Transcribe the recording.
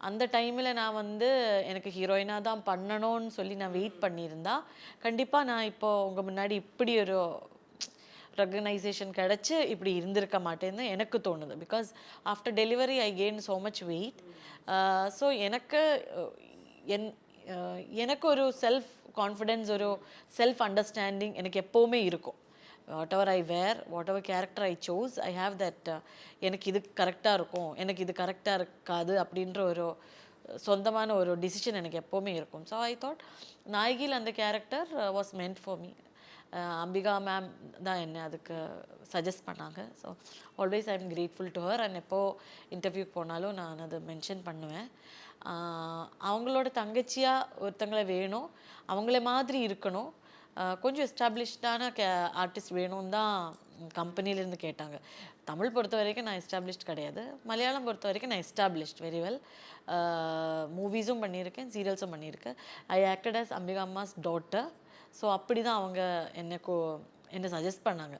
அந்த டைமில் நான் வந்து எனக்கு ஹீரோயினாக தான் பண்ணணும்னு சொல்லி நான் வெயிட் பண்ணியிருந்தா கண்டிப்பாக நான் இப்போ உங்கள் முன்னாடி இப்படி ஒரு ரெகனைசேஷன் கிடச்சி இப்படி இருந்திருக்க மாட்டேன்னு எனக்கு தோணுது. Because after delivery I gain so much weight. So எனக்கு என் எனக்கு ஒரு செல்ஃப் கான்ஃபிடென்ஸ், ஒரு செல்ஃப் அண்டர்ஸ்டாண்டிங் எனக்கு எப்போவுமே இருக்கும். Whatever I wear, whatever character I chose, I have that. எனக்கு இது கரெக்டாக இருக்கும், எனக்கு இது கரெக்டாக இருக்காது அப்படின்ற ஒரு சொந்தமான ஒரு டிசிஷன் எனக்கு எப்போவுமே இருக்கும். ஸோ ஐ தாட் நாயகியில் அந்த character was meant for me. Ambika ma'am தான் என்னை அதுக்கு சஜஸ்ட் பண்ணாங்க. So always I am grateful to her. And எப்போது இன்டர்வியூக்கு போனாலும் நான் அதை மென்ஷன் பண்ணுவேன். அவங்களோட தங்கச்சியாக ஒருத்தங்களை வேணும், அவங்கள மாதிரி இருக்கணும், கொஞ்சம் எஸ்டாப்ளிஷ்டான ஆர்டிஸ்ட் வேணும் தான் கம்பெனிலேருந்து கேட்டாங்க. தமிழ் பொறுத்த வரைக்கும் நான் எஸ்டாப்ளிஷ்ட் கிடையாது. மலையாளம் பொறுத்த வரைக்கும் நான் எஸ்டாப்ளிஷ்ட் வெரி வெல். மூவிஸும் பண்ணியிருக்கேன், சீரியல்ஸும் பண்ணியிருக்கேன். I acted as Ambika amma's daughter. So அப்படி தான் அவங்க என்னை சஜஸ்ட் பண்ணாங்க.